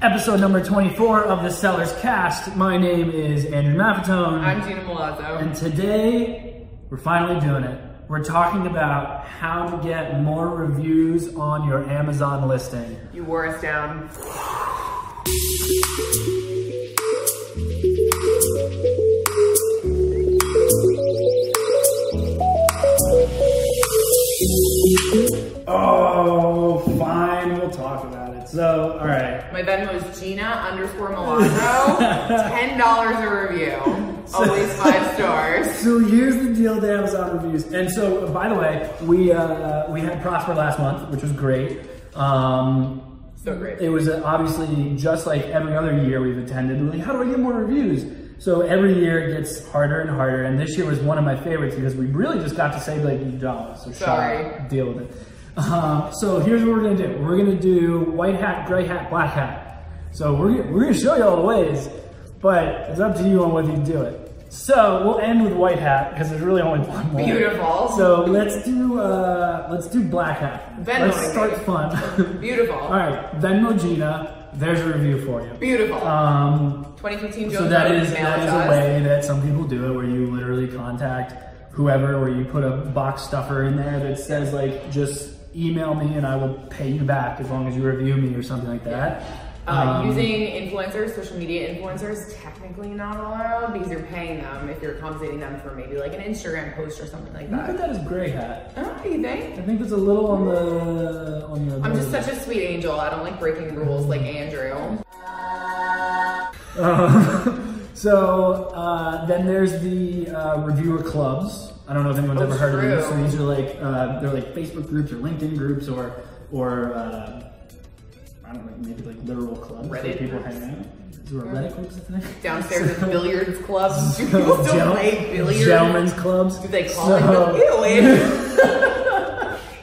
Episode number 24 of the Sellerscast. My name is Andrew Maffetone. I'm Gina Milazzo. And today, we're finally doing it. We're talking about how to get more reviews on your Amazon listing. You wore us down. Oh, fine, we'll talk about it. So, all right. My Venmo is Gina_Milazzo. $10 a review. Always 5 stars. So here's the deal with Amazon reviews. And so, by the way, we had Prosper last month, which was great. So great. It was obviously just like every other year we've attended. Like, how do I get more reviews? So every year it gets harder and harder. And this year was one of my favorites because we really just got to save like $8. So sorry. Deal with it. So here's what we're gonna do. We're gonna do white hat, gray hat, black hat. So we're gonna show you all the ways, but it's up to you on whether you do it. So we'll end with white hat because there's really only one more. Beautiful. So let's do black hat. Venmo. Let's start fun. Beautiful. All right, Venmo Gina. There's a review for you. Beautiful. 2015 So that is a way that some people do it, where you literally contact whoever, or you put a box stuffer in there that says like, just email me and I will pay you back as long as you review me or something like that. Using influencers, social media influencers, technically not allowed because you're paying them if you're compensating them for maybe like an Instagram post or something like that. Look at that as gray hat. Oh, you think? I think it's a little on the. I'm just such a sweet angel. I don't like breaking rules like Andrew. Then there's the reviewer clubs. I don't know if anyone's ever heard of these. So these are like they're like Facebook groups or LinkedIn groups or I don't know, maybe like literal clubs where people hang out. Is there a Reddit groups, I think? Downstairs at the billiards clubs. Do people still play billiards? Gentlemen's clubs. Do they call it? Ew.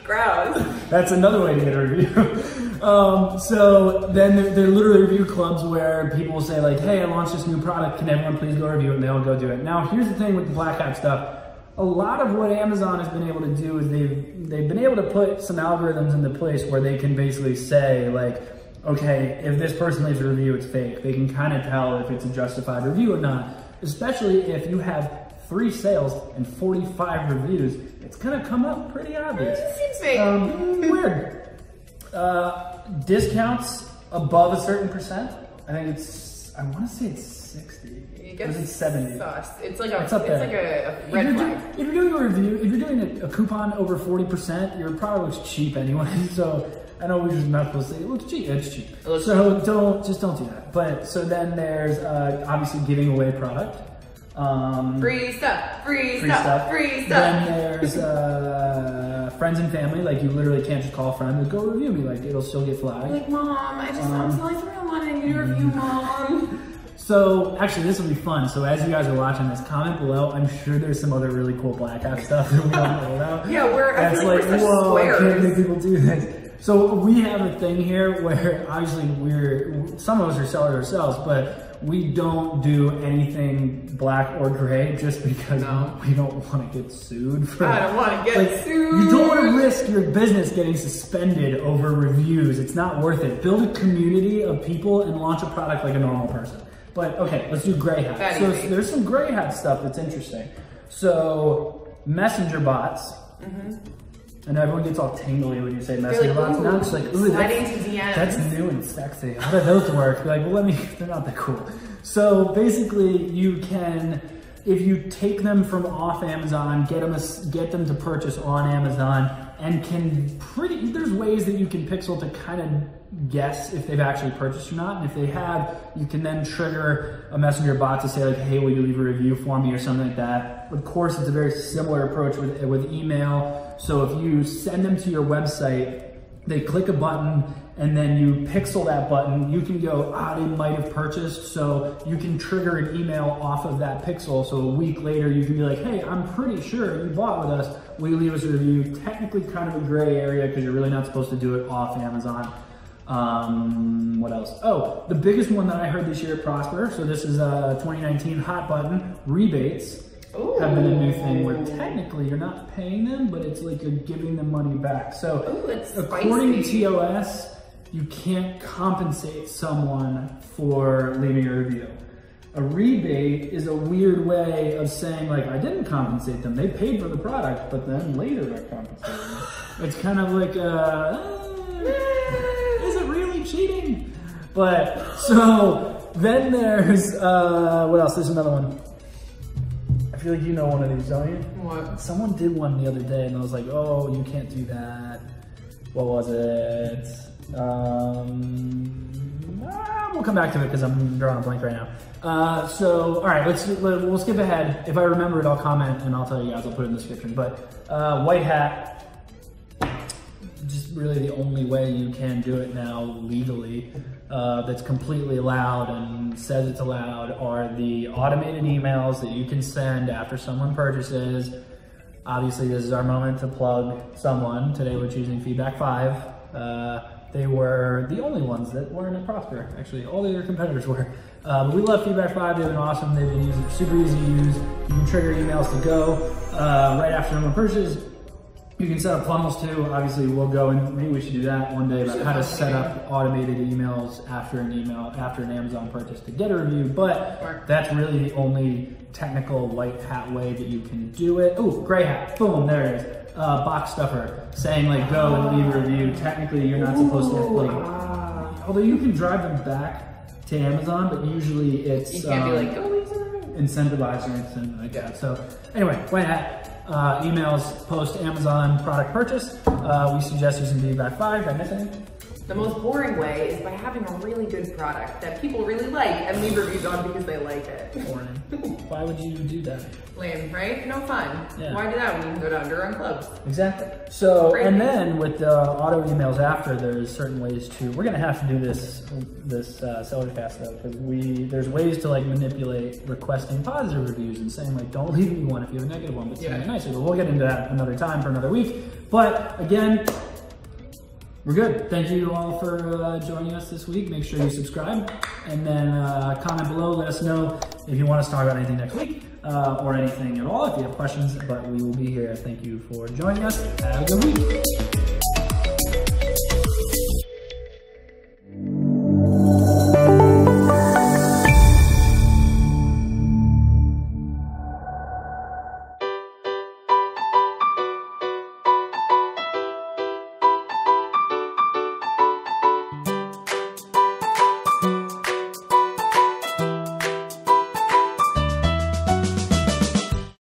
Gross. That's another way to get a review. So then they're literally review clubs where people will say like, hey, I launched this new product. Can everyone please go review it? And they'll go do it. Now, here's the thing with the black hat stuff. A lot of what Amazon has been able to do is they've been able to put some algorithms into place where they can basically say like, okay, if this person leaves a review, it's fake. They can kind of tell if it's a justified review or not, especially if you have 3 sales and 45 reviews. It's gonna come up pretty obvious. It seems fake. Weird. Discounts above a certain percent. I think I want to say it's 60. Because it's 70. It's like a red flag. If you're doing a review, if you're doing a coupon over 40%, your product looks cheap anyway. So I know we're just not supposed to say it looks cheap. It's cheap. So don't do that. But so then there's obviously giving away product. Free stuff. Then there's friends and family. Like you literally can't just call a friend and go review me. Like it'll still get flagged. Like, Mom, I'm selling something online. I need a review, Mom. So actually this will be fun. So as you guys are watching this, comment below. I'm sure there's some other really cool black hat stuff that we don't know about. Yeah, that's like, whoa, I can't make people do this. So we have a thing here where obviously some of us are sellers ourselves, but we don't do anything black or gray just because we don't want to get sued. I don't want to get sued. You don't want to risk your business getting suspended over reviews. It's not worth it. Build a community of people and launch a product like a normal person. But okay, let's do gray hat. So there's some gray hat stuff that's interesting. So messenger bots. And everyone gets all tingly when you say messenger bots. Now it's like, ooh, that's new and sexy. How do those work? You're like, well, they're not that cool. So basically, you can, if you take them from off Amazon, get them to purchase on Amazon, and there's ways that you can pixel to kind of guess if they've actually purchased or not. And if they have, you can then trigger a messenger bot to say like, hey, will you leave a review for me or something like that. Of course, it's a very similar approach with email. So if you send them to your website, they click a button and then you pixel that button, you can go, they might have purchased. So you can trigger an email off of that pixel. So a week later, you can be like, hey, I'm pretty sure you bought with us. Will you leave us a review? Technically kind of a gray area because you're really not supposed to do it off Amazon. What else? Oh, the biggest one that I heard this year at Prosper. So this is a 2019 hot button, rebates. Have been a new thing where technically you're not paying them, but it's like you're giving them money back. So according to TOS, you can't compensate someone for leaving a review. A rebate is a weird way of saying, like, I didn't compensate them. They paid for the product, but then later I compensated them. It's kind of like, is it really cheating? But, so, then there's, what else? There's another one. I feel like you know one of these, don't you? What? Someone did one the other day, and I was like, oh, you can't do that. What was it? We'll come back to it because I'm drawing a blank right now. So, all right, we'll skip ahead. If I remember it, I'll comment and I'll tell you guys. I'll put it in the description. But white hat, just really the only way you can do it now legally that's completely allowed and says it's allowed are the automated emails that you can send after someone purchases. Obviously, this is our moment to plug someone. Today we're choosing Feedback 5. They were the only ones that weren't a Prosper. Actually, all the other competitors were. But we love Feedback 5. They've been awesome. They've been super easy to use. You can trigger emails to go right after someone purchases. You can set up funnels too. Obviously, we'll go and maybe we should do that one day about how to set up automated emails after an Amazon purchase to get a review. But that's really the only technical white hat way that you can do it. Oh, gray hat. Boom, there it is. Box stuffer saying like go and leave a review. Technically, you're not supposed to like. Although you can drive them back to Amazon, but usually it's you can't be like go leave some review. Incentivized or anything like that. So anyway, white hat. Emails post Amazon product purchase. We suggest using Feedback 5. Did I miss anything? The most boring way is by having a really good product that people really like and leave reviews on because they like it. Boring. Why would you do that? Lame, right? No fun. Yeah. Why do that when you can go down to run clubs? Exactly. So, and then with the auto emails after, there's certain ways to, we're going to have to do this Sellerscast though, because there's ways to like manipulate requesting positive reviews and saying like, don't leave me one if you have a negative one, but send it nicer. But we'll get into that another time for another week. But again, we're good. Thank you all for joining us this week. Make sure you subscribe and then comment below. Let us know if you want us to talk about anything next week or anything at all if you have questions, but we will be here. Thank you for joining us. Have a good week.